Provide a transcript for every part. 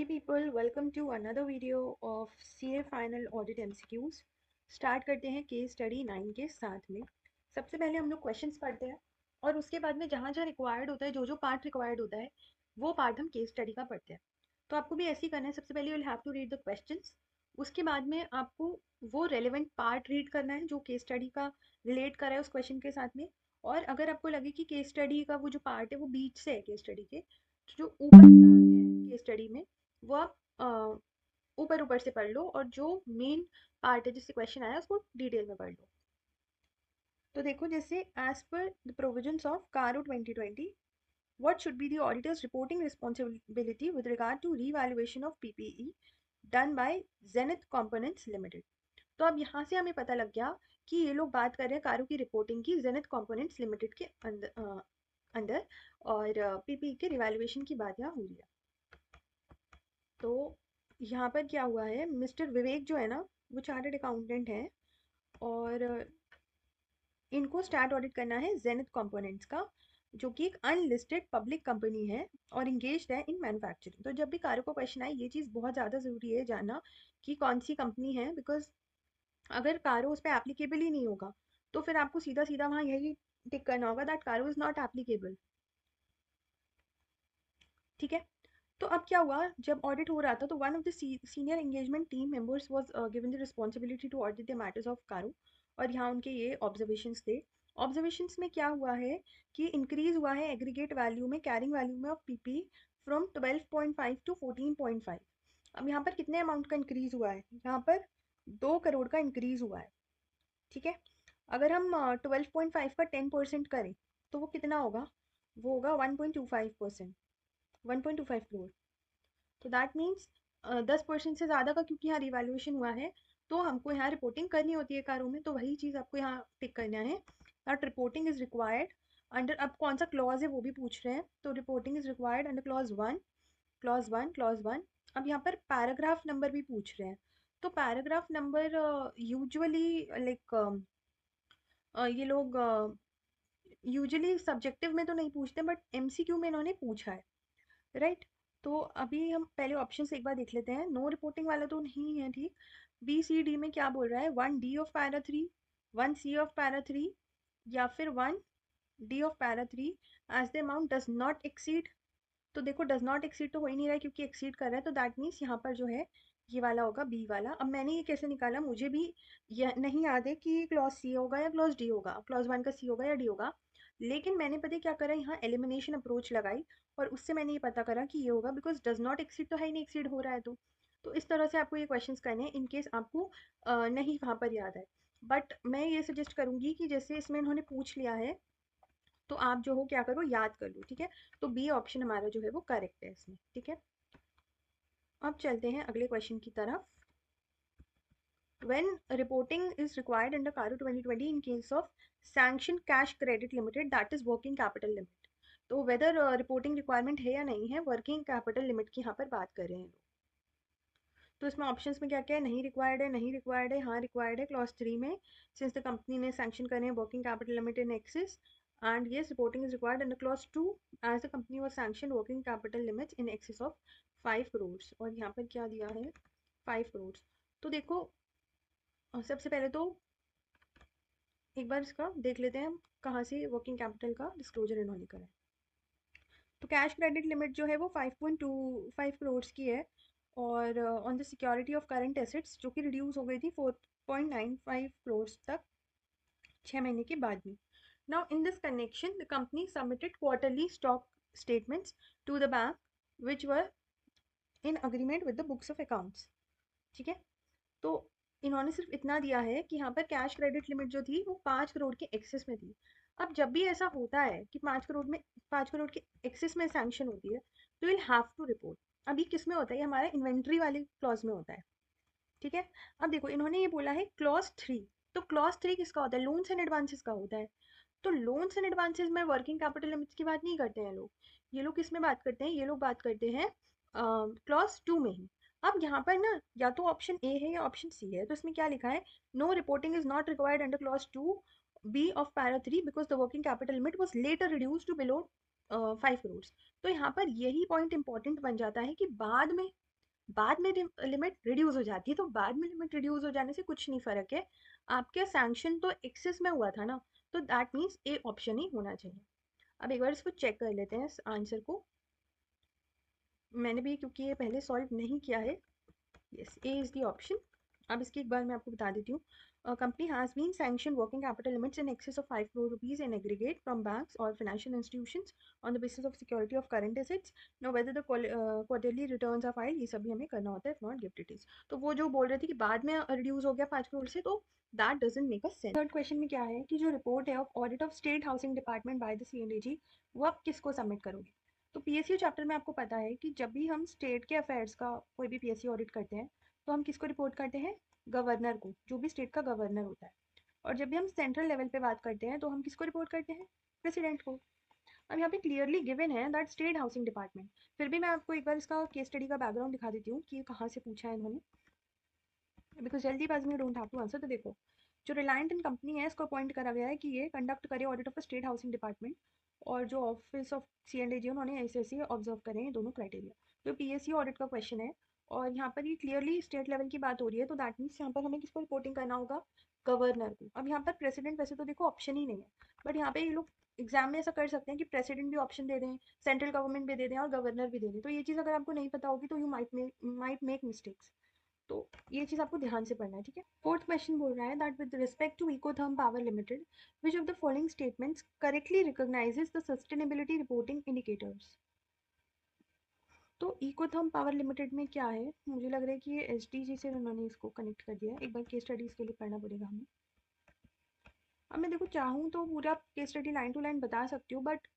Hey people, welcome to another video of CA Final Audit MCQs। Start करते हैं case study 9 के साथ में। सबसे पहले हम लोग क्वेश्चंस पढ़ते हैं और उसके बाद में जहाँ जहाँ रिक्वायर्ड होता है, जो पार्ट रिक्वायर्ड होता है वो पार्ट हम केस स्टडी का पढ़ते हैं। तो आपको भी ऐसे ही करना है। सबसे पहले you will have to read the questions. उसके बाद में आपको वो रेलेवेंट पार्ट रीड करना है जो केस स्टडी का रिलेट कर रहा है उस क्वेश्चन के साथ में। और अगर आपको लगे कि केस स्टडी का वो जो पार्ट है वो बीच से है केस स्टडी के, तो जो ऊपर है केस स्टडी में वो आप ऊपर ऊपर से पढ़ लो और जो मेन पार्ट है जिससे क्वेश्चन आया उसको डिटेल में पढ़ लो। तो देखो, जैसे as per the provisions of कारो 2020, what should be the auditor's reporting responsibility with regard to revaluation of PPE done by Zenith Components Limited। तो अब यहाँ से हमें पता लग गया कि ये लोग बात कर रहे हैं कारो की रिपोर्टिंग की जेनिथ कंपोनेंट्स लिमिटेड के अंदर और पीपीई के रिवैल्यूएशन की बात यहाँ हो रही है। तो यहाँ पर क्या हुआ है, मिस्टर विवेक जो है ना वो चार्टर्ड अकाउंटेंट हैं और इनको स्टार्ट ऑडिट करना है जेनिथ कंपोनेंट्स का, जो कि एक अनलिस्टेड पब्लिक कंपनी है और इंगेज्ड है इन मैन्युफैक्चरिंग। तो जब भी कारो को क्वेश्चन आए ये चीज़ बहुत ज़्यादा ज़रूरी है जानना कि कौन सी कंपनी है, बिकॉज अगर कारो उस पर एप्लीकेबल ही नहीं होगा तो फिर आपको सीधा सीधा वहाँ यही टिक करना होगा दैट कारो इज़ नॉट एप्लीकेबल। ठीक है। तो अब क्या हुआ, जब ऑडिट हो रहा था तो one of the senior engagement team members was given the responsibility to audit the matters of Karo. और यहाँ उनके ये ऑब्जर्वेशंस थे। ऑब्जर्वेशंस में क्या हुआ है कि इंक्रीज हुआ है एग्रीगेट वैल्यू में, कैरिंग वैल्यू में ऑफ पीपी फ्रॉम 12.5 टू 14.5। अब यहाँ पर कितने अमाउंट का इंक्रीज हुआ है, यहाँ पर 2 करोड़ का इंक्रीज हुआ है। ठीक है। अगर हम 12.5 का 10% करें तो वो कितना होगा, वो होगा 1.25%, 1.25 करोड़। तो दैट मीन्स 10% से ज़्यादा का क्योंकि यहाँ रिवैल्यूएशन हुआ है तो हमको यहाँ रिपोर्टिंग करनी होती है कारों में। तो वही चीज़ आपको यहाँ टिक करना है that reporting is required under, अब कौन सा क्लॉज है वो भी पूछ रहे हैं। तो reporting is required under clause 1, clause 1, clause 1। अब यहाँ पर पैराग्राफ नंबर भी पूछ रहे हैं। तो पैराग्राफ नंबर यूजुअली लाइक ये लोग यूजुअली सब्जेक्टिव में तो नहीं पूछते बट एमसीक्यू में इन्होंने पूछा है, राइट। तो अभी हम पहले ऑप्शन से एक बार देख लेते हैं। नो रिपोर्टिंग वाला तो नहीं है, ठीक। बी सी डी में क्या बोल रहा है, 1D of para 3, 1C of para 3 या फिर 1D of para 3 as the amount does not exceed. तो देखो डज नॉट एक्सीड तो हो ही नहीं रहा है क्योंकि एक्सीड कर रहा है, तो दैट मीन्स यहाँ पर जो है ये वाला होगा बी वाला। अब मैंने ये कैसे निकाला, मुझे भी यह नहीं याद है कि क्लॉज सी होगा या क्लॉज डी होगा, क्लॉज 1 का सी होगा या डी होगा। लेकिन मैंने पता है क्या करा, यहाँ एलिमिनेशन अप्रोच लगाई और उससे मैंने ये पता करा कि ये होगा बिकॉज डज नॉट एक्सीड तो है ही नहीं, एक्सीड हो रहा है तो इस तरह से आपको ये क्वेश्चंस करने हैं इनकेस आपको नहीं वहाँ पर याद है। बट मैं ये सजेस्ट करूंगी कि जैसे इसमें इन्होंने पूछ लिया है तो आप जो हो क्या करो, याद कर लो। ठीक है। तो बी ऑप्शन हमारा जो है वो करेक्ट है इसमें। ठीक है। अब चलते हैं अगले क्वेश्चन की तरफ। When reporting is required under CARO 2020 in case of sanctioned cash credit limited, that is working capital limit। तो वेदर रिपोर्टिंग रिक्वायरमेंट है या नहीं है, वर्किंग कैपिटल लिमिट की यहाँ पर बात कर रहे हैं लोग। तो इसमें ऑप्शंस में क्या क्या है, नहीं रिक्वायर्ड है, नहीं रिक्वायर्ड है, हाँ रिक्वायर्ड है क्लॉज 3 में, सिंस द कंपनी ने सैंक्शन करे हैं working capital limit in excess, and yes reporting is required under clause 2 as the company was sanction working capital limit in excess of 5 crore. और यहाँ पर क्या दिया है, 5 करोड़। तो देखो सबसे पहले तो एक बार इसका देख लेते हैं हम कहाँ से वर्किंग कैपिटल का डिस्क्लोजर इन्होंने करा है। तो कैश क्रेडिट लिमिट जो है वो 5.25 करोड़ की है और on the security of current assets जो कि रिड्यूस हो गई थी 4.95 करोड़ तक 6 महीने के बाद में। Now in this connection the company submitted quarterly stock statements to the bank which were in agreement with the books of accounts. ठीक है। तो इन्होंने सिर्फ इतना दिया है कि यहाँ पर कैश क्रेडिट लिमिट जो थी वो 5 करोड़ के एक्सेस में थी। अब जब भी ऐसा होता है कि 5 करोड़ के एक्सेस में सैंक्शन होती है तो विल हैव टू रिपोर्ट। अब ये किस में होता है, ये हमारा इन्वेंट्री वाले क्लॉज में होता है। ठीक है। अब देखो इन्होंने ये बोला है क्लॉज 3, तो क्लॉज 3 किसका होता है, लोन्स एंड एडवांसेस का होता है। तो लोन्स एंड एडवांसेस में वर्किंग कैपिटल लिमिट्स की बात नहीं करते हैं लोग, ये लोग किस में बात करते हैं, ये लोग बात करते हैं क्लॉज 2 में ही। अब यहाँ पर ना या तो ऑप्शन ए है या ऑप्शन सी है, तो इसमें क्या लिखा है, no reporting is not required under clause 2 B of para 3 because the working capital limit was later reduce to below 5 crore. तो यहाँ पर यही पॉइंट इंपॉर्टेंट बन जाता है कि बाद में बाद में लिमिट रिड्यूस हो जाती है। तो बाद में लिमिट रिड्यूस हो जाने से कुछ नहीं फ़र्क है, आपका सैंक्शन तो एक्सेस में हुआ था ना, तो दैट मीन्स ए ऑप्शन ही होना चाहिए। अब एक बार इसको चेक कर लेते हैं इस आंसर को। मैंने भी क्योंकि ये पहले सॉल्व नहीं किया है। Yes, a is the option. अब इसकी एक बार मैं आपको बता देती हूँ। Company has been sanction working capital limits in excess of 5 crore rupees in aggregate from banks और financial institutions on the basis of security of current assets. No whether the quarterly returns are filed, ये सभी हमें करना होता है, if not gift it is. तो वो जो बोल रहे थे कि बाद में रिड्यूस हो गया 5 करोड़ से, तो that doesn't make a sense. Third question में क्या है कि जो रिपोर्ट है of audit of state housing department by the C and AG, वो आप किसको सबमिट करोगे? तो पीएसयू चैप्टर में आपको पता है कि जब भी हम स्टेट के अफेयर्स का कोई भी पीएसयू ऑडिट करते हैं, तो हम किसको रिपोर्ट करते हैं? गवर्नर को, जो भी स्टेट का गवर्नर होता है। और जब भी हम सेंट्रल लेवल पे बात करते हैं, तो हम किसको रिपोर्ट करते हैं? प्रेसिडेंट को। अब यहाँ पे क्लियरली गिवन है दैट स्टेट हाउसिंग डिपार्टमेंट। फिर भी मैं आपको एक बार इसका केस स्टडी का बैकग्राउंड दिखा देती हूँ कि ये कहाँ से पूछा है इन्होंने, बिकॉज जल्दीबाजी में डोंट हैव टू आंसर। तो देखो, जो रिलायंट एंड कंपनी है, इसको अपॉइंट करा गया है कि ये कंडक्ट करे audit of the state housing department, और जो ऑफिस ऑफ सीएनडीजी उन्होंने ऐसे ऐसे ऑब्जर्व करे हैं दोनों क्राइटेरिया। तो पीएससी ऑडिट का क्वेश्चन है, और यहाँ पर ये क्लियरली स्टेट लेवल की बात हो रही है, तो दैट मीन्स यहाँ पर हमें किसको रिपोर्टिंग करना होगा? गवर्नर को। अब यहाँ पर प्रेसिडेंट वैसे तो देखो ऑप्शन ही नहीं है, बट यहाँ पे ये लोग एग्जाम में ऐसा कर सकते हैं कि प्रेसिडेंट भी ऑप्शन दे दें, सेंट्रल गवर्नमेंट भी दे दें और गवर्नर भी दे दें। तो ये चीज़ अगर आपको नहीं पता होगी तो यू माइट मेक मिस्टेक्स। तो ये चीज़ आपको ध्यान से पढ़ना है, ठीक है। फोर्थ क्वेश्चन बोल रहा है that with respect to Ecotherm Power Limited, which of the following statements correctly recognises the sustainability reporting indicators. तो इकोथर्म पावर लिमिटेड में क्या है, मुझे लग रहा है कि ये एसडीजी से उन्होंने इसको कनेक्ट कर दिया है। एक बार केस स्टडीज के लिए पढ़ना पड़ेगा हमें। अब मैं देखो चाहूँ तो पूरा case study line to line बता सकती हूँ, but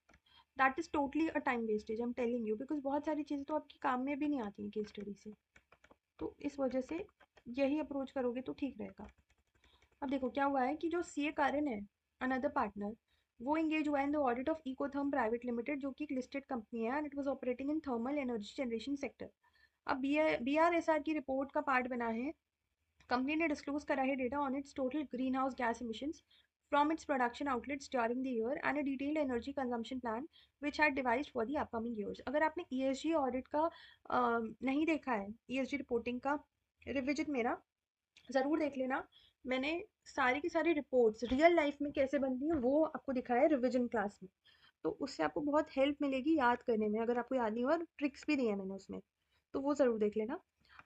that is totally a time wastage, I am telling you, because बहुत सारी चीज़ें तो आपके काम में भी नहीं आती हैं केस स्टडी से। तो इस वजह से यही अप्रोच करोगे तो ठीक रहेगा। अब देखो क्या हुआ है कि जो सीए कारण है, अनदर पार्टनर, वो एंगेज हुआ है in the audit of Ecotherm Private Limited, जो कि एक लिस्टेड कंपनी है and it was operating in thermal energy generation sector. अब बीआरएसआर की रिपोर्ट का पार्ट बना है। कंपनी ने डिस्क्लोज करा है data on it's total green house gas emissions from its production outlets during the year and a detailed energy consumption plan which had devised for the upcoming years। अगर आपने ESG audit का नहीं देखा है, ESG reporting का revision मेरा ज़रूर देख लेना। मैंने सारी की सारी रिपोर्ट्स रियल लाइफ में कैसे बनती हैं वो आपको दिखाया है रिवीजन क्लास में। तो उससे आपको बहुत हेल्प मिलेगी याद करने में, अगर आपको याद नहीं हुआ, और ट्रिक्स भी दिए हैं मैंने उसमें, तो वो ज़रूर देख लेना।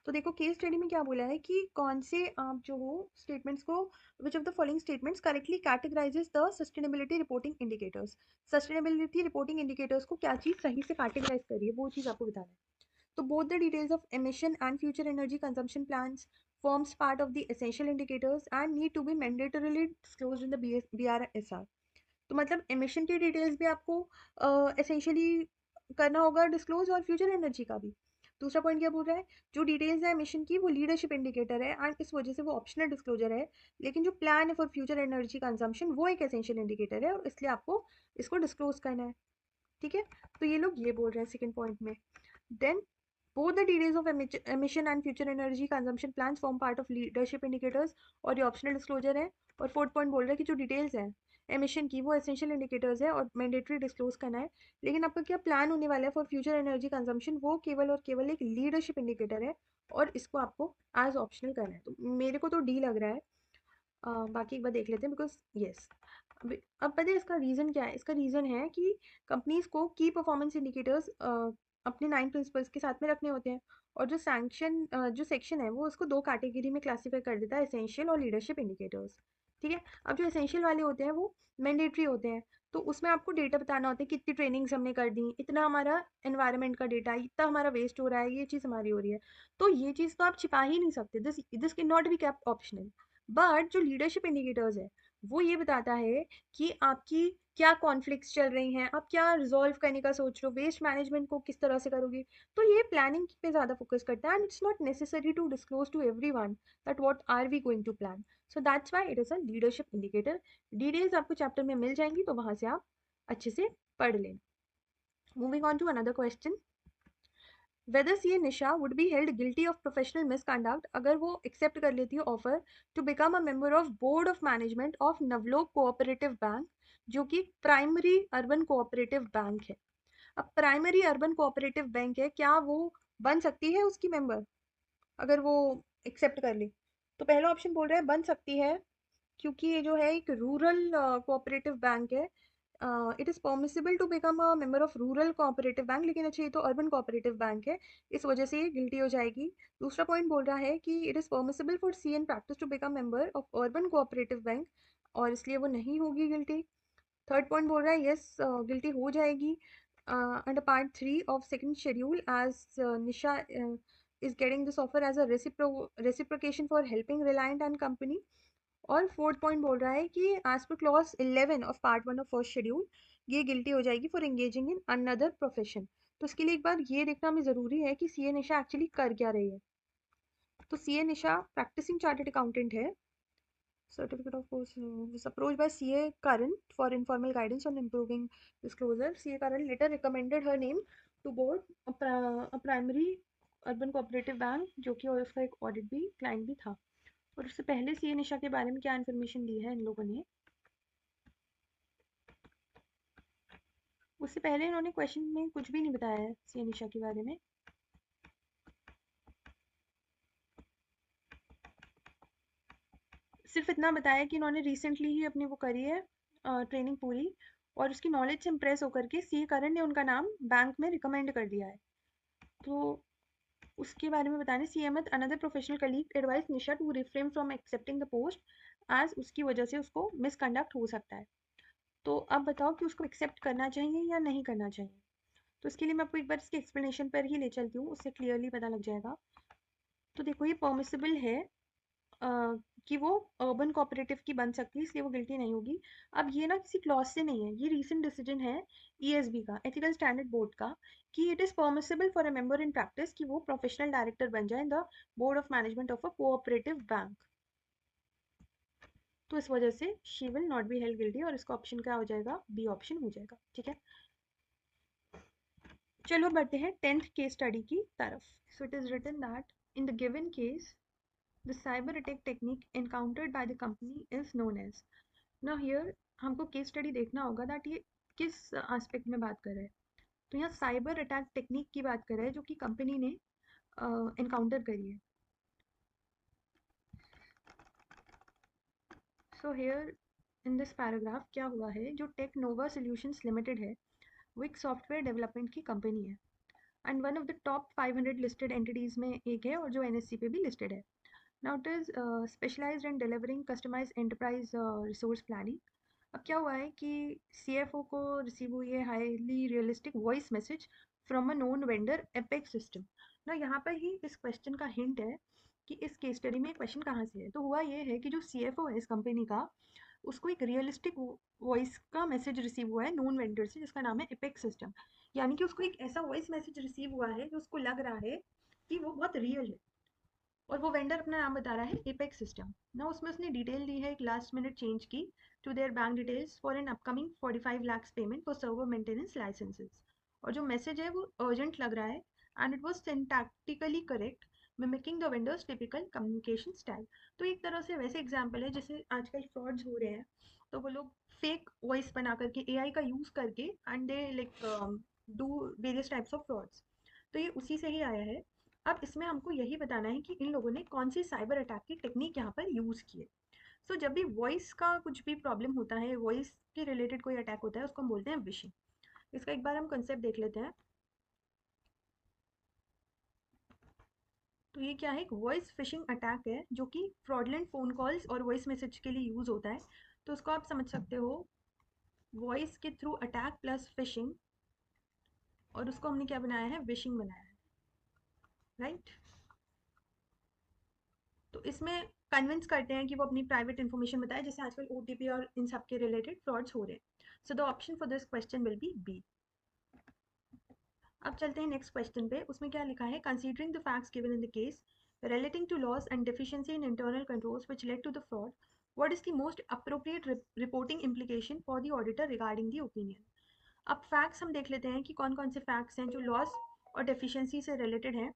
तो देखो केस स्टडी में क्या बोला है कि कौन से आप जो हो स्टेटमेंट्स को, विच of the following statements correctly categorises the sustainability reporting indicators. Sustainability reporting indicators को क्या चीज़ सही से कैटेगराइज करी है, वो चीज़ आपको बताना है। तो both the details of emission and future energy consumption plans forms part of the essential indicators and need to be mandatorily disclosed in the BRSR। तो मतलब emission की डिटेल्स भी आपको एसेंशियली करना होगा डिस्क्लोज, और फ्यूचर एनर्जी का भी। दूसरा पॉइंट क्या बोल रहा है, जो डिटेल्स है एमिशन की वो लीडरशिप इंडिकेटर है एंड इस वजह से वो ऑप्शनल डिस्क्लोजर है, लेकिन जो प्लान है फॉर फ्यूचर एनर्जी कंजम्पशन वो एक एसेंशियल इंडिकेटर है और इसलिए आपको इसको डिस्क्लोज करना है, ठीक है। तो ये लोग ये बोल रहे हैं सेकंड पॉइंट में। Then both the details of emission and future energy consumption plans form part of leadership indicators और ये ऑप्शनल डिस्क्लोजर है। और फोर्थ पॉइंट बोल रहा है कि जो डिटेल्स हैं एमिशन की वो एसेंशियल इंडिकेटर्स है और मैंडेटरी डिस्क्लोज करना है, लेकिन आपका क्या प्लान होने वाला है फॉर फ्यूचर एनर्जी कंजम्पशन वो केवल और केवल एक लीडरशिप इंडिकेटर है और इसको आपको एज ऑप्शनल करना है। तो मेरे को तो डी लग रहा है। बाकी एक बार देख लेते हैं, बिकॉज यस। अब पता है इसका रीज़न क्या है, इसका रीज़न है कि कंपनीज को की परफॉर्मेंस इंडिकेटर्स अपने 9 प्रिंसिपल्स के साथ में रखने होते हैं, और जो सेक्शन है वो उसको दो कैटेगरी में क्लासीफाई कर देता है, एसेंशियल और लीडरशिप इंडिकेटर्स, ठीक है। अब जो एसेंशियल वाले होते हैं वो मैंडेटरी होते हैं, तो उसमें आपको डेटा बताना होता है कितनी ट्रेनिंग्स हमने कर दी, इतना हमारा एनवायरनमेंट का डेटा, इतना हमारा वेस्ट हो रहा है, ये चीज़ हमारी हो रही है। तो ये चीज़ तो आप छिपा ही नहीं सकते, this this can not be kept optional. But जो लीडरशिप इंडिकेटर्स है वो ये बताता है कि आपकी क्या कॉन्फ्लिक्ट्स चल रही हैं, आप क्या रिजॉल्व करने का सोच रहे हो, वेस्ट मैनेजमेंट को किस तरह से करोगे। तो ये प्लानिंग पे ज़्यादा फोकस करता है and it's not necessary to disclose to everyone that what are we going to plan. So that's why it is a leadership indicator. Details आपको चैप्टर में मिल जाएंगी, तो वहाँ से आप अच्छे से पढ़ लें। Moving on to another question, whether CA Nisha would be held guilty of professional misconduct अगर वो एक्सेप्ट कर लेती है offer to become a member of board of management of Navlok cooperative bank, जो कि प्राइमरी अर्बन कोऑपरेटिव बैंक है। अब primary urban cooperative bank है, क्या वो बन सकती है उसकी मेंबर अगर वो एक्सेप्ट कर ले। तो पहला ऑप्शन बोल रहा है बन सकती है, क्योंकि ये जो है एक रूरल कोऑपरेटिव बैंक है। It is permissible to become a member of rural cooperative bank, लेकिन अच्छा ये तो अर्बन कोऑपरेटिव बैंक है, इस वजह से ये गिल्टी हो जाएगी। दूसरा पॉइंट बोल रहा है कि it is permissible for C in practice to become member of urban cooperative bank, और इसलिए वो नहीं होगी गिल्टी। थर्ड पॉइंट बोल रहा है यस गिल्टी हो जाएगी under part 3 of second schedule, as Nisha is getting this offer as a reciprocation for helping Reliant and company। और फोर्थ पॉइंट बोल रहा है कि as per clause 11 of part 1 of first schedule ये गिल्टी हो जाएगी for engaging in another profession. तो इसके लिए एक बार ये देखना हमें ज़रूरी है कि सी ए निशा एक्चुअली कर क्या रही है। तो सी ए निशा प्रैक्टिसिंग चार्टर्ड अकाउंटेंट है। Certificate of course was approached by CA Karan for informal guidance on improving disclosure. CA Karan later recommended her name to board a primary urban cooperative bank, जो कि और उसका एक ऑडिट भी client भी था। और उससे पहले सीए निशा के बारे में क्या इन्फॉर्मेशन दी है इन लोगों ने, उससे पहले इन्होंने क्वेश्चन में कुछ भी नहीं बताया है सीए निशा के बारे में। सिर्फ इतना बताया कि इन्होंने रिसेंटली ही अपनी वो करी है ट्रेनिंग पूरी, और उसकी नॉलेज से इम्प्रेस होकर के सीए करण ने उनका नाम बैंक में रिकमेंड कर दिया है। तो उसके बारे में बताने C Ahmed another professional colleague advice Nisha to refrain from accepting the post, आज उसकी वजह से उसको मिसकंडक्ट हो सकता है। तो अब बताओ कि उसको एक्सेप्ट करना चाहिए या नहीं करना चाहिए। तो इसके लिए मैं आपको एक बार इसके एक्सप्लेनेशन पर ही ले चलती हूँ, उससे क्लियरली पता लग जाएगा। तो देखो ये परमिसिबल है कि वो अर्बन कोऑपरेटिव की बन सकती है, इसलिए वो गिल्टी नहीं होगी। अब ये ना किसी क्लॉज से नहीं है, ये रीसेंट डिसीजन है ईएसबी का, एथिकल स्टैंडर्ड बोर्ड का, कि it is permissible for a member in practice कि वो प्रोफेशनल डायरेक्टर बन जाए in the board of management of a cooperative bank. तो इस वजह से she will not be held guilty, और इसका ऑप्शन क्या हो जाएगा, बी ऑप्शन हो जाएगा। ठीक है, चलो बढ़ते हैं 10th केस स्टडी की तरफ। So it is written that in the given case the cyber attack technique encountered by the company is known as। now here हमको केस स्टडी देखना होगा दैट ये किस एस्पेक्ट में बात कर रहा है। तो यहाँ साइबर अटैक टेक्निक की बात कर रहा है जो कि कंपनी ने एनकाउंटर करी है। So here in this paragraph क्या हुआ है, जो टेक्नोवा सॉल्यूशंस लिमिटेड है वो एक सॉफ्टवेयर डेवलपमेंट की कंपनी है and one of the top 500 listed entities में एक है, और जो एनएससी पे भी लिस्टेड है। Now it is specialised in delivering customised enterprise resource planning. अब क्या हुआ है कि सीएफओ को रिसीव हुई है highly realistic voice message from a known vendor apex system. ना यहाँ पर ही इस क्वेश्चन का हिंट है कि इस केस स्टडी में क्वेश्चन कहाँ से है। तो हुआ ये है कि जो सीएफओ है इस कंपनी का, उसको एक रियलिस्टिक वॉइस का मैसेज रिसीव हुआ है नोन वेंडर से जिसका नाम है एपेक्स सिस्टम। यानी कि उसको एक ऐसा वॉइस मैसेज रिसीव हुआ है जो उसको लग रहा है कि वो बहुत रियल है, और वो वेंडर अपना नाम बता रहा है एपेक्स सिस्टम ना। उसमें उसने डिटेल दी है एक लास्ट मिनट चेंज की to their bank details for an upcoming 45 lakhs payment for server maintenance licences. और जो मैसेज है वो अर्जेंट लग रहा है and it was syntactically correct, mimicking the vendors typical communication style. तो एक तरह से वैसे एग्जाम्पल है जैसे आजकल फ्रॉड्स हो रहे हैं, तो वो लोग फेक वॉइस बना करके एआई का यूज़ करके and they like do various types of frauds. तो ये उसी से ही आया है। अब इसमें हमको यही बताना है कि इन लोगों ने कौन सी साइबर अटैक की टेक्निक यहाँ पर यूज़ की है। सो जब भी वॉइस का कुछ भी प्रॉब्लम होता है, वॉइस के रिलेटेड कोई अटैक होता है, उसको हम बोलते हैं विशिंग। इसका एक बार हम कंसेप्ट देख लेते हैं। तो ये क्या है, एक वॉइस फिशिंग अटैक है जो कि फ्रॉडलेंट फ़ोन कॉल्स और वॉइस मैसेज के लिए यूज़ होता है। तो उसको आप समझ सकते हो वॉइस के थ्रू अटैक प्लस फिशिंग, और उसको हमने क्या बनाया है, विशिंग बनाया है, राइट। तो इसमें कन्विंस करते हैं कि वो अपनी प्राइवेट इन्फॉर्मेशन बताए, जैसे आजकल ओटीपी और इन सब के रिलेटेड फ्रॉड्स हो रहे हैं। So the option for this question will be B. अब चलते हैं नेक्स्ट क्वेश्चन पे। उसमें क्या लिखा है, considering the facts given in the case relating to loss and deficiency in internal controls which led to the fraud, what is the most appropriate reporting implication for the auditor regarding the opinion। अब facts हम देख लेते हैं कि कौन कौन से facts हैं जो लॉस और डेफिशिएंसी से रिलेटेड हैं।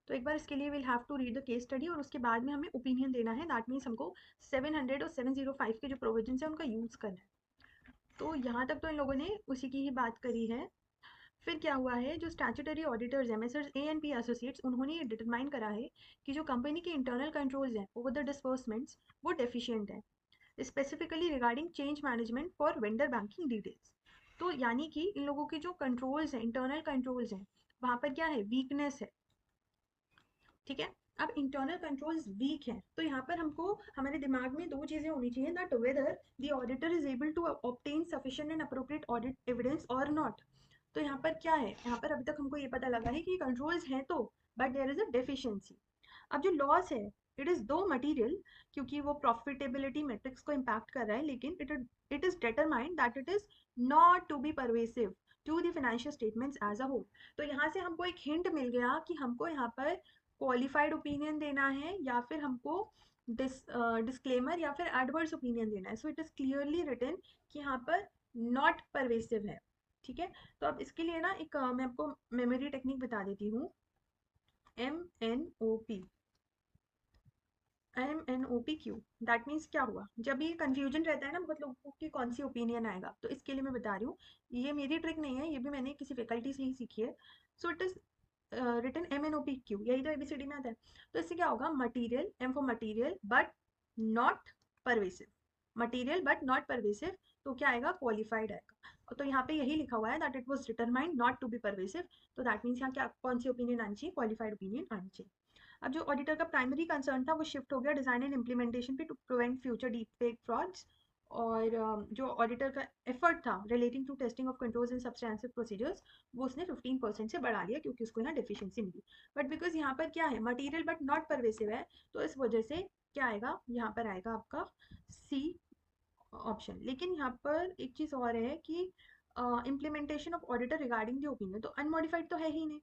तो एक बार इसके लिए will have to read the case study, और उसके बाद में हमें ओपिनियन देना है। दैट मीन्स हमको 700 और 705 के जो प्रोविजन है उनका यूज़ करना है। तो यहाँ तक तो इन लोगों ने उसी की ही बात करी है। फिर क्या हुआ है, जो स्टैट्यूटरी ऑडिटर्स हैं messrs A and P associates, उन्होंने ये डिटरमाइन करा है कि जो कंपनी के इंटरनल कंट्रोल्स हैं ओवर द डिस्बर्समेंट्स वो डेफिशिएंट है, specifically regarding change management for vendor banking details. तो यानी कि इन लोगों के जो कंट्रोल्स हैं, इंटरनल कंट्रोल्स हैं, वहाँ पर क्या है, वीकनेस है। ठीक है, अब इंटरनल कंट्रोल्स वीक है तो यहाँ पर हमको हमारे दिमाग में दो चीज़ें होनी चाहिए, that whether the auditor is able to obtain sufficient and appropriate audit evidence और नॉट। तो यहाँ पर क्या है, यहाँ पर अभी तक हमको ये पता लगा है कि कंट्रोल्स हैं तो, but there is a deficiency. अब जो लॉस है, इट इज़ दो मटीरियल, क्योंकि वो प्रॉफिटेबिलिटी मेट्रिक्स को इम्पैक्ट कर रहा है, लेकिन it is determined that it is not to be pervasive to the financial statements as a whole. तो यहाँ से हमको एक हिंट मिल गया कि हमको यहाँ पर क्वालिफाइड ओपिनियन देना है या फिर हमको डिस्क्लेमर या फिर एडवर्स ओपिनियन देना है। So it is clearly written कि यहाँ पर नॉट परवेसिव है। ठीक है, तो अब इसके लिए ना एक मैं आपको मेमोरी टेक्निक बता देती हूँ, MNOP, MNOPQ। दैट मीन्स क्या हुआ, जब ये कंफ्यूजन रहता है ना बहुत लोगों को कि कौन सी ओपिनियन आएगा, तो इसके लिए मैं बता रही हूँ, ये मेरी ट्रिक नहीं है, ये भी मैंने किसी फैकल्टी से ही सीखी है। So it is written MNOPQ, यही तो ABCD में आता है। तो इससे क्या होगा, material, M for material but not pervasive, material but not pervasive, तो क्या आएगा, क्वालिफाइड आएगा। तो यहाँ पे यही लिखा हुआ है that it was determined not to be pervasive, तो दैट मीन्स यहाँ क्या, कौन सी ओपिनियन आनी चाहिए, क्वालिफाइड ओपिनियन आनी चाहिए। अब जो ऑडिटर का प्राइमरी कंसर्न था वो शिफ्ट हो गया डिजाइन एंड इम्प्लीमेंटेशन पे to prevent future deep fake frauds. और जो ऑडिटर का एफर्ट था relating to testing of controls and substantive procedures, वो उसने 15% से बढ़ा लिया क्योंकि उसको ना डेफिशिएंसी मिली। बट बिकॉज यहाँ पर क्या है, मटीरियल बट नॉट परवेसिव है, तो इस वजह से क्या आएगा, यहाँ पर आएगा आपका सी ऑप्शन। लेकिन यहाँ पर एक चीज़ और है कि implementation of auditor regarding the opinion तो अनमॉडिफाइड तो है ही नहीं,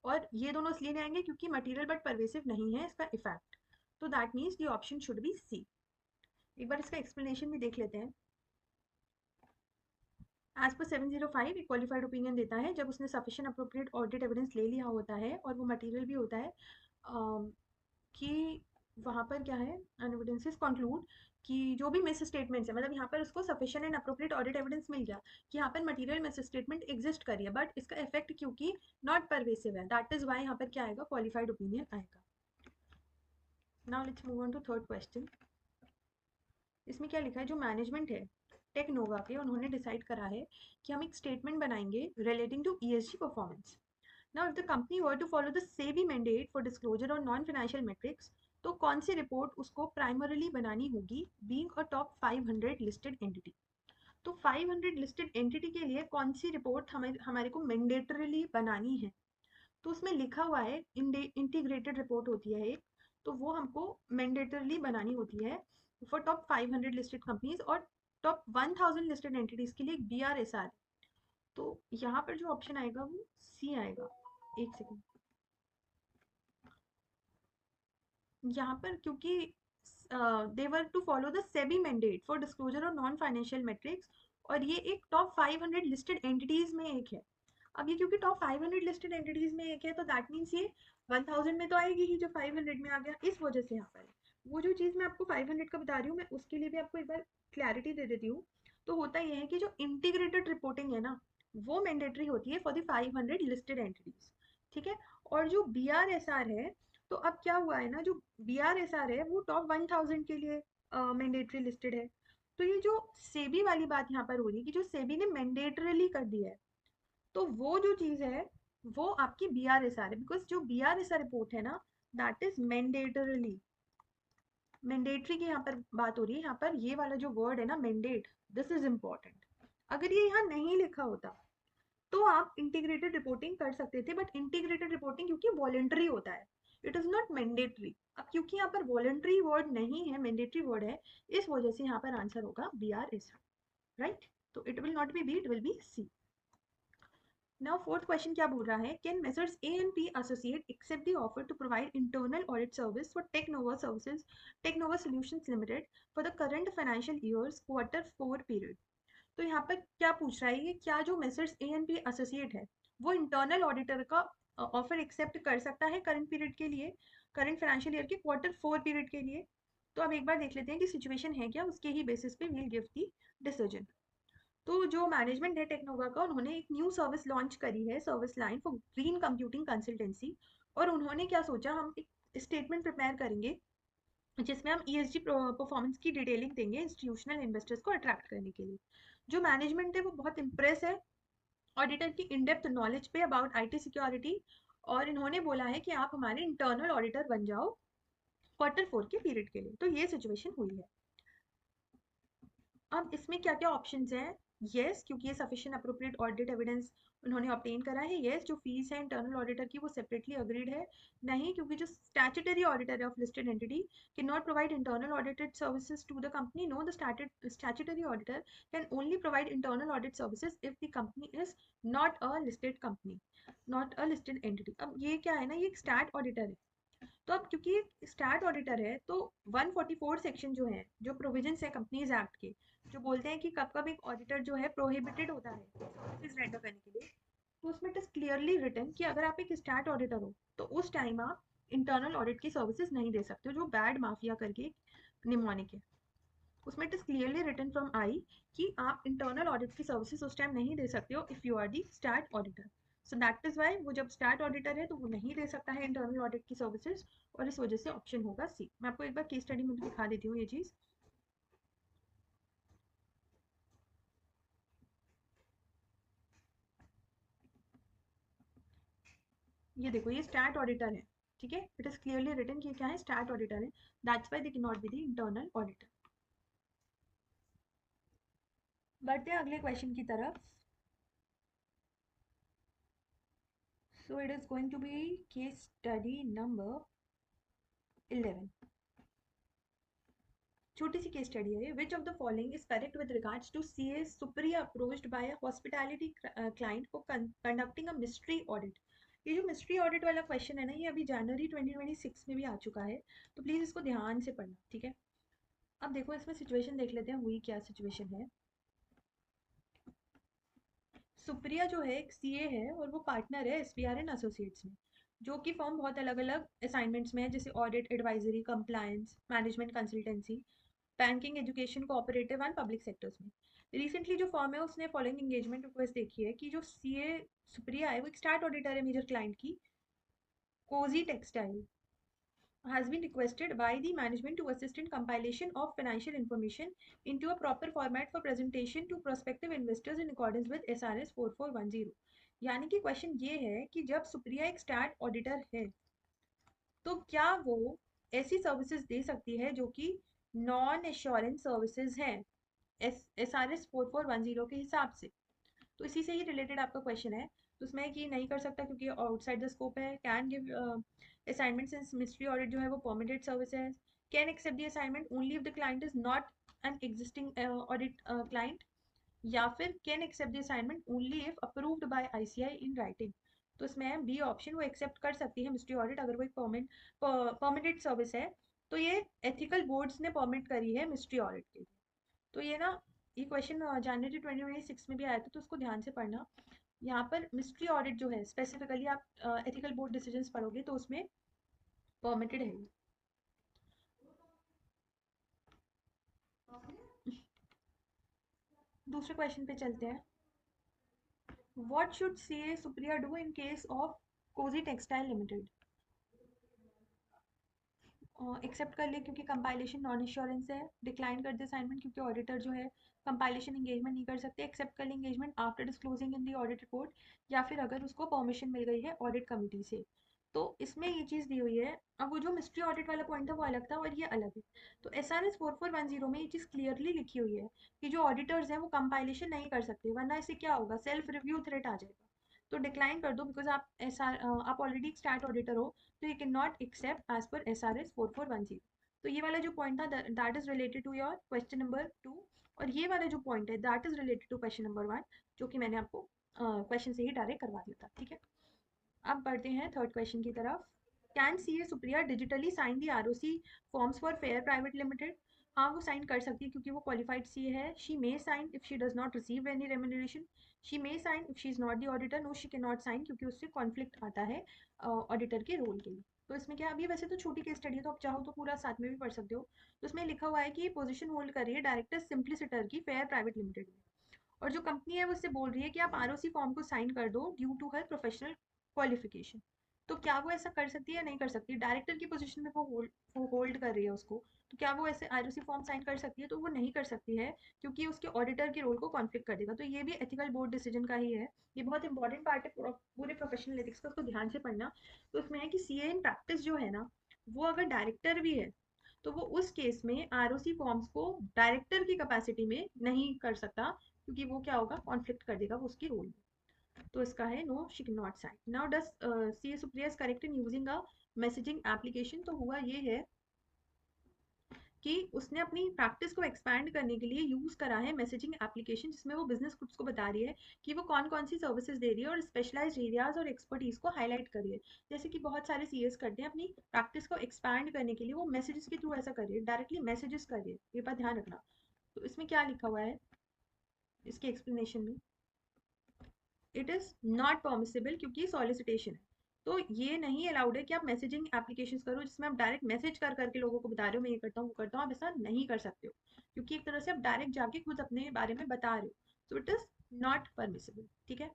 और ये दोनों इसलिए नहीं आएंगे क्योंकि मटेरियल बट परवेसिव नहीं है इसका इफेक्ट, तो that means the option should be C. एक बार इसका एक्सप्लेनेशन भी देख लेते हैं। एज पर 705 एक क्वालिफाइड ओपिनियन देता है जब उसने सफिशिएंट अप्रोप्रिएट ऑडिट एविडेंस ले लिया होता है और वो मटेरियल भी होता है, कि वहाँ पर क्या है, एविडेंसेस कंक्लूड कि जो भी मिस स्टेटमेंट्स है, मतलब यहाँ पर उसको sufficient and appropriate audit evidence मिल गया कि यहाँ पर मटेरियल मिस स्टेटमेंट एग्जिस्ट कर रही है, बट इसका इफेक्ट क्योंकि नॉट परवेसिव है, दैट इज वाई यहाँ पर क्या आएगा, क्वालिफाइड ओपिनियन आएगा। Now let's move on to third question. इसमें क्या लिखा है, जो मैनेजमेंट है टेक्नोवा के, उन्होंने डिसाइड करा है कि हम एक स्टेटमेंट बनाएंगे relating to ESG performance. Now if the company were to follow the SEBI mandate for disclosure on non financial metrics, तो कौन सी रिपोर्ट उसको प्राइमरीली बनानी होगी, being a top 500 listed entity. तो 500 लिस्टेड एंटिटी के लिए कौन सी रिपोर्ट हमारे को मैंडेटरीली बनानी है, तो उसमें लिखा हुआ है इंटीग्रेटेड रिपोर्ट होती है एक, तो वो हमको मैंडेटरली बनानी होती है फॉर टॉप 500 लिस्टेड कंपनीज, और टॉप 1000 लिस्टेड एंटिटीज के लिए एक BRSR। तो यहाँ पर जो ऑप्शन आएगा वो सी आएगा। एक सेकंड, यहाँ पर क्योंकि they were to follow the SEBI mandate for disclosure of non financial metrics, और ये एक टॉप 500 लिस्टेड एंटिटीज में एक है। अब ये क्योंकि टॉप 500 लिस्टेड एंटिटीज में एक है, तो दैट मीन्स ये 1000 में तो आएगी ही, जो 500 में आ गया, इस वजह से यहाँ पर है। वो जो चीज़ मैं आपको 500 का बता रही हूँ, मैं उसके लिए भी आपको एक बार क्लैरिटी दे देती हूँ। तो होता यह है कि जो इंटीग्रेटेड रिपोर्टिंग है ना, वो मैंडेटरी होती है फॉर द 500 लिस्टेड एंटिटीज। ठीक है, और जो BRSR है, तो अब क्या हुआ है ना, जो BRSR है वो टॉप 1000 के लिए मैंडेटरी लिस्टेड है। तो ये जो सेबी वाली बात यहाँ पर हो रही है कि जो सेबी ने मैंडेटरीली कर दिया है, तो वो जो चीज़ है वो आपकी BRSR है, बिकॉज जो BRSR रिपोर्ट है ना, दैट इज मैंडेटरली, मैंडेटरी की यहाँ पर बात हो रही है। यहाँ पर ये वाला जो वर्ड है ना, मैंडेट, दिस इज इम्पॉर्टेंट। अगर ये यहाँ नहीं लिखा होता तो आप इंटीग्रेटेड रिपोर्टिंग कर सकते थे, बट इंटीग्रेटेड रिपोर्टिंग क्योंकि वॉलेंट्री होता है, इट इज नॉट मैंडेटरी। अब क्योंकि यहाँ पर वॉलेंट्री वर्ड नहीं है, मैंडेटरी वर्ड है, इस वजह से यहाँ पर आंसर होगा BRSR, राइट। तो it will not be B, it will be C. Now fourth question क्या बोल रहा है, can Messrs A and P associate accept the offer to provide internal audit service for Technova services, Technova solutions limited for the current financial years Q4 period. तो यहाँ पर क्या पूछ रहा है, ये क्या जो messrs A and P associate है वो इंटरनल ऑडिटर का ऑफर एक्सेप्ट कर सकता है करंट पीरियड के लिए, करंट फाइनेंशियल ईयर के Q4 पीरियड के लिए। तो अब एक बार देख लेते हैं कि सिचुएशन है क्या, उसके ही बेसिस पे वील गिव दी डिसीजन। तो जो मैनेजमेंट है टेक्नोवा का, उन्होंने एक न्यू सर्विस लॉन्च करी है, service line for green computing consultancy. और उन्होंने क्या सोचा, हम एक स्टेटमेंट प्रिपेयर करेंगे जिसमें हम ईएसजी परफॉर्मेंस की डिटेलिंग देंगे इंस्टीट्यूशनल इन्वेस्टर्स को अट्रैक्ट करने के लिए। जो मैनेजमेंट है वो बहुत इंप्रेस है ऑडिटर की इन डेप्थ नॉलेज पे अबाउट आईटी सिक्योरिटी, और इन्होंने बोला है कि आप हमारे इंटरनल ऑडिटर बन जाओ Q4 के पीरियड के लिए। तो ये सिचुएशन हुई है। अब इसमें क्या क्या ऑप्शंस हैं? येस, क्योंकि ये सफिशिएंट अप्रोप्रिएट ऑडिट एविडेंस उन्होंने ऑब्टेन करा है। येस, जो फीस है इंटरनल ऑडिटर की वो सेपरेटली अग्रीड है। नहीं, क्योंकि जो स्टैट्यूटरी ऑडिटर है of listed entity can not provide internal audited services to the company. No, the statutory auditor can only provide internal audit services if the company is not a listed company, not a listed entity. अब ये क्या है ना, ये एक stat auditor है। तो अब क्योंकि स्टैट ऑडिटर है तो 144 सेक्शन जो है, जो प्रोविजंस है कंपनीज एक्ट के, जो बोलते हैं कि कब कब एक ऑडिटर जो है प्रोहिबिटेड होता है सर्विसेज रेंडर करने के लिए, तो उसमें इट इज क्लियरली रिटन कि अगर आप एक स्टैट ऑडिटर हो तो उस टाइम आप इंटरनल ऑडिट की सर्विसेज नहीं दे सकते हो, जो बैड माफिया करके निमोनिक है। उसमें it is clearly written from I कि आप इंटरनल ऑडिट की सर्विसेज उस टाइम नहीं दे सकते हो if you are the stat auditor. So that is why वो जब स्टैट ऑडिटर है तो वो नहीं दे सकता है इंटरनल ऑडिट की सर्विसेज, और इस वजह से ऑप्शन होगा सी। मैं आपको एक बार केस स्टडी में भी दिखा देती हूँ ये चीज़। ये देखो, ये स्टैट ऑडिटर है, ठीक है। इट इज क्लियरली रिटन कि क्या है, स्टैट ऑडिटर है। That's why they can not be the internal auditor. बढ़ते हैं अगले क्वेश्चन की तरफ। So it is going to be case study number 11। छोटी सी केस स्टडी है। Which of the following is correct with regards to CA Supriya approached by a hospitality client for conducting a mystery audit. ये जो mystery audit वाला question है ना, ये अभी जनवरी 2026 में भी आ चुका है, तो प्लीज़ इसको ध्यान से पढ़ना, ठीक है। अब देखो, इसमें सिचुएशन देख लेते हैं हुई क्या सिचुएशन है। सुप्रिया जो है एक सीए है और वो पार्टनर है एसपीआर एंड एसोसिएट्स में, जो कि फॉर्म बहुत अलग अलग असाइनमेंट्स में है, जैसे audit, advisory, compliance, management consultancy, banking, education, cooperative and public sectors में। रिसेंटली जो फॉर्म है उसने फॉलोइंग एंगेजमेंट रिक्वेस्ट देखी है कि जो सीए सुप्रिया है वो एक स्टार्ट ऑडिटर है मेजर क्लाइंट की, Cozy textile, has been requested by the management to assist in compilation of financial information into a proper format for presentation to prospective investors in accordance with SRS 4410। यानी कि question ये है कि जब सुप्रिया एक stat auditor है तो क्या वो ऐसी सर्विसेज दे सकती है जो कि नॉन एश्योरेंस सर्विसेज हैं SRS 4410 के हिसाब से। तो इसी से ही रिलेटेड आपका क्वेश्चन है। तो उसमें कि नहीं कर सकता क्योंकि आउटसाइड द स्कोप है। Can give assignment since mystery audit जो है वो परमिटेड सर्विस है। Can accept the assignment only if the client is not an existing audit client, या फिर can accept the assignment only if approved by ICAI in writing. तो इसमें B option, वो accept कर सकती है मिस्ट्री ऑडिट अगर वो एक परमिटेड सर्विस है। तो ये एथिकल बोर्ड्स ने परमिट करी है मिस्ट्री ऑडिट के लिए। तो ये ना, ये क्वेश्चन जनवरी 2026 में भी आया था, तो उसको ध्यान से पढ़ना। यहाँ पर मिस्ट्री ऑडिट जो है स्पेसिफिकली आप एथिकल बोर्ड डिसीजंस पढ़ोगे तो उसमें परमिटेड है। दूसरे क्वेश्चन पे चलते हैं। What should CA Supriya do in case of Cozy Textile Limited? Accept कर ले क्योंकि कंपाइलेशन नॉन इंश्योरेंस है। डिक्लाइन कर दे असाइनमेंट क्योंकि ऑडिटर जो है कंपाइलेशन एंगेजमेंट नहीं कर सकते। एक्सेप्ट कर ले engagement after disclosing in the audit report, या फिर अगर उसको परमिशन मिल गई है ऑडिट कमिटी से। तो इसमें ये चीज़ दी हुई है। अब वो जो मिस्ट्री ऑडिट वाला पॉइंट था वो अलग था और ये अलग है। तो SRS 4410 में ये चीज़ क्लियरली लिखी हुई है कि जो ऑडिटर्स हैं वो कंपाइलेशन नहीं कर सकते, वरना इससे क्या होगा, सेल्फ रिव्यू थ्रेट आ जाएगा। तो डिक्लाइन कर दो बिकॉज आप ऑलरेडी एक स्टैट ऑडिटर हो, तो you can not accept as per SRS 4410। तो ये वाला जो पॉइंट था that is related to your question number 2, और ये वाला जो पॉइंट है that is related to question number 1, जो कि मैंने आपको क्वेश्चन से ही डायरेक्ट करवा दिया था, ठीक है। अब बढ़ते हैं थर्ड क्वेश्चन की तरफ। Can CA Supriya digitally sign the ROC forms for Fair Private Limited? हाँ, वो साइन कर सकती है क्योंकि वो क्वालिफाइड सीए है। She may sign if she does not receive any remuneration. She may sign if she is not the auditor. No, she can not sign क्योंकि उससे कॉन्फ्लिक्ट आता है ऑडिटर के रोल के लिए। तो इसमें क्या, अभी वैसे तो छोटी केस स्टडी है तो आप चाहो तो पूरा साथ में भी पढ़ सकते हो। तो इसमें लिखा हुआ है कि पोजीशन होल्ड कर रही है डायरेक्टर सिंप्लिसिटर की फेयर प्राइवेट लिमिटेड में, और जो कंपनी है वो उससे बोल रही है कि आप आरओसी फॉर्म को साइन कर दो due to her professional qualification. तो क्या वो ऐसा कर सकती है या नहीं कर सकती? डायरेक्टर की पोजीशन में वो होल्ड कर रही है उसको, तो क्या वो ऐसे आरओसी फॉर्म साइन कर सकती है? तो वो नहीं कर सकती है, क्योंकि उसके ऑडिटर के रोल को कॉन्फ्लिक्ट कर देगा। तो ये भी एथिकल बोर्ड डिसीजन का ही है। ये बहुत इंपॉर्टेंट पार्ट है पूरे प्रोफेशनल एथिक्स का, उसको ध्यान से पढ़ना। तो उसमें है कि सीए इन प्रैक्टिस जो है ना, वो अगर डायरेक्टर भी है तो वो उस केस में आरओसी फॉर्म्स को डायरेक्टर की कैपेसिटी में नहीं कर सकता, क्योंकि वो क्या होगा, कॉन्फ्लिक्ट कर देगा वो उसकी रोल में। तो इसका है no, she can not sign. Now does C A Supriya is correct in using a messaging application? तो हुआ ये है कि उसने अपनी प्रैक्टिस को एक्सपैंड करने के लिए यूज करा है मैसेजिंग एप्लीकेशन, जिसमें वो बिजनेस ग्रुप्स को बता रही है कि वो कौन कौन सी सर्विसेज दे रही है और स्पेशलाइज्ड एरियाज और एक्सपर्टीज को हाईलाइट कर रही है। जैसे कि बहुत सारे सीएस करते हैं, अपनी प्रैक्टिस को एक्सपैंड करने के लिए वो मैसेजेस के थ्रू ऐसा कर रही है, डायरेक्टली मैसेजेस कर रही है। ये बात ध्यान रखना। तो इसमें क्या लिखा हुआ है इसके एक्सप्लेनेशन में, इट इज नॉट परमिसिबल, क्योंकि सॉलिसिटेशन है। तो ये नहीं अलाउड है कि आप मैसेजिंग एप्लीकेशंस करो जिसमें आप डायरेक्ट मैसेज कर करके लोगों को बता रहे हो मैं ये करता हूँ वो करता हूँ। आप ऐसा नहीं कर सकते हो, क्योंकि एक तरह से आप डायरेक्ट जाके खुद अपने बारे में बता रहे हो। तो इट इज नॉट परमिसिबल, ठीक है।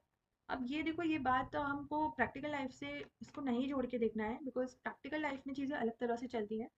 अब ये देखो, ये बात तो हमको प्रैक्टिकल लाइफ से इसको नहीं जोड़ के देखना है, बिकॉज प्रैक्टिकल लाइफ में चीज़ें अलग तरह से चलती हैं।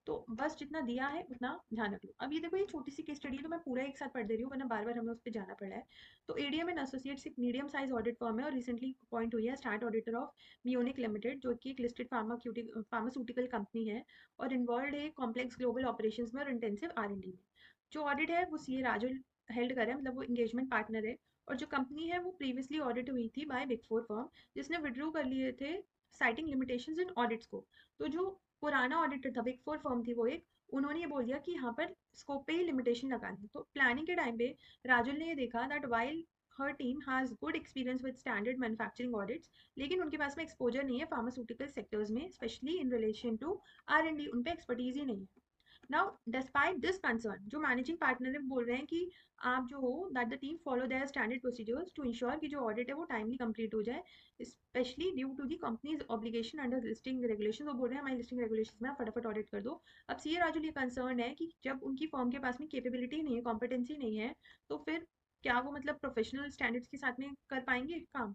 तो बस जितना दिया है उतना ध्यान रख लो। अब ये देखो, ये छोटी सी केस स्टडी है तो मैं पूरा एक साथ पढ़ दे रही हूँ, वरना बार बार हमें उस पर जाना पड़ा है। तो एडीएम एंड एसोसिएट्स एक मीडियम साइज ऑडिट फर्म है और रिसेंटली अपॉइंट हुई है start auditor of Munich limited, जो कि एक लिस्टेड फार्मास्यूटिकल कंपनी है और इन्वॉल्व है कॉम्प्लेक्स ग्लोबल ऑपरेशंस में और इंटेंसिव आर&डी में। जो ऑडिट है वो सीए राजुल हेल्ड कर रहे हैं, मतलब वो इंगेजमेंट पार्टनर है। और जो कंपनी है वो प्रीवियसली ऑडिट हुई थी बाय बिग फोर फर्म, जिसने विड्रू कर लिए थे साइटिंग लिमिटेशंस इन ऑडिट्स को। तो जो पुराना ऑडिटर था, बिग फोर फर्म थी वो एक, उन्होंने ये बोल दिया कि यहाँ पर स्कोप पे ही लिमिटेशन लगानी है। तो प्लानिंग के टाइम पे राजुल ने ये देखा that while her team has good experience with standard manufacturing audits, लेकिन उनके पास में एक्सपोजर नहीं है फार्मास्यूटिकल सेक्टर्स में, specially in relation to R&D. उन पे एक्सपर्टीज ही नहीं है। नाउ डिस्पाइट दिस कंसर्न, जो मैनेजिंग पार्टनर है बोल रहे हैं कि आप जो हो that the team follow their standard procedures to ensure कि जो ऑडिट है वो टाइमली कंप्लीट हो जाए, specially due to the company's obligation under listing regulation. वो बोल रहे हैं हमारी लिस्टिंग रेगुलेशन में आप फटाफट ऑडिट कर दो। अब सीए राजुल ये कंसर्न है कि जब उनकी फर्म के पास में कैपेबिलिटी नहीं है, कॉम्पिटेंसी नहीं है, तो फिर क्या वो मतलब प्रोफेशनल स्टैंडर्ड्स के साथ में कर पाएंगे काम?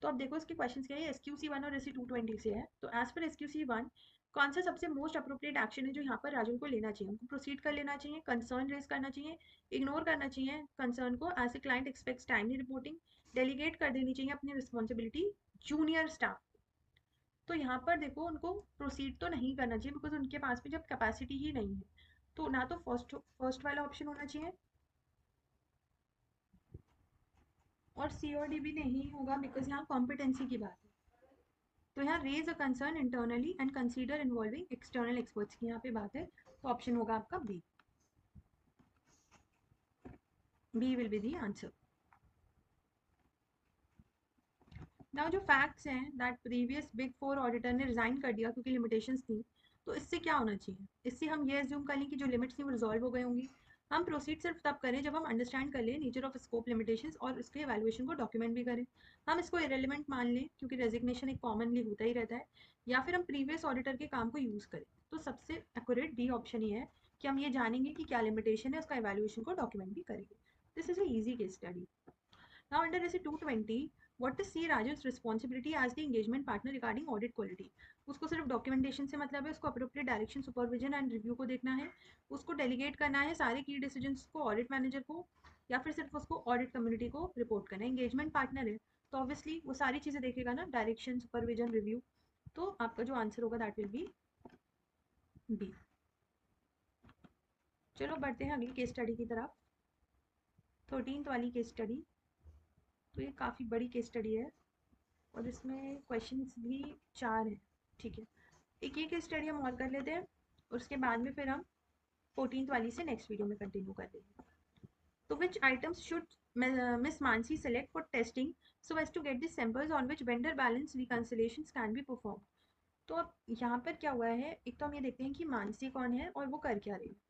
तो अब देखो इसके क्वेश्चंस क्या है, एसक्यूसी 1 और एससी 220 से है। तो एज पर एसक्यूसी 1, कौन सा सबसे मोस्ट अप्रोप्रिएट एक्शन है जो यहाँ पर राजुल को लेना चाहिए? उनको प्रोसीड कर लेना चाहिए, कंसर्न रेज करना चाहिए, इग्नोर करना चाहिए कंसर्न को as a client expects timely reporting, delegate कर देनी चाहिए अपनी रिस्पॉन्सिबिलिटी जूनियर स्टाफ? तो यहाँ पर देखो उनको प्रोसीड तो नहीं करना चाहिए, बिकॉज उनके पास में जब कैपेसिटी ही नहीं है। तो ना तो फर्स्ट फर्स्ट वाला ऑप्शन होना चाहिए, और सी और डी भी नहीं होगा, बिकॉज यहाँ कॉम्पिटेंसी की बात है। तो यहाँ raise a concern internally and consider involving external experts की यहाँ पे बात है। तो ऑप्शन होगा आपका B. B will be the answer. Now जो फैक्ट्स हैं that previous big four auditor ने रिजाइन कर दिया क्योंकि लिमिटेशंस थी, तो इससे क्या होना चाहिए? इससे हम ये एज्यूम कर लें कि जो लिमिट्स थी वो रिजॉल्व हो गई होंगी। हम प्रोसीड सिर्फ तब करें जब हम अंडरस्टैंड कर लें नेचर ऑफ स्कोप लिमिटेशंस और उसके एवेल्युएशन को डॉक्यूमेंट भी करें। हम इसको इरेलीवेंट मान लें क्योंकि रेजिग्नेशन एक कॉमनली होता ही रहता है, या फिर हम प्रीवियस ऑडिटर के काम को यूज़ करें। तो सबसे एक्यूरेट डी ऑप्शन ही है कि हम ये जानेंगे कि क्या लिमिटेशन है, उसका एवेल्युएशन को डॉक्यूमेंट भी करेंगे। This is a easy case study. Now under SC 220, what is C Raju's responsibility as the engagement partner regarding audit quality? उसको सिर्फ डॉक्यूमेंटेशन से मतलब है, उसको appropriate direction, supervision and review को देखना है, उसको डेलीगेट करना है सारे की डिसीजंस को ऑडिट मैनेजर को, या फिर सिर्फ उसको ऑडिट कम्युनिटी को रिपोर्ट करना है। एंगेजमेंट पार्टनर है तो ऑब्वियसली वो सारी चीज़ें देखेगा ना, डायरेक्शन, सुपरविजन, रिव्यू। तो आपका जो आंसर होगा दैट विल बी बी। चलो बढ़ते हैं अगली केस स्टडी की तरफ। 13th वाली केस स्टडी। तो ये काफ़ी बड़ी केस स्टडी है और इसमें क्वेश्चंस भी 4 हैं, ठीक है। एक ये केस स्टडी हम और कर लेते हैं, और उसके बाद में फिर हम 14th वाली से नेक्स्ट वीडियो में कंटिन्यू कर लेंगे। तो which items should miss Mansi select for testing so as to get the samples on which vendor balance reconciliations can be perform? तो अब यहाँ पर क्या हुआ है, एक तो हम ये देखते हैं कि मानसी कौन है और वो कर क्या रही है।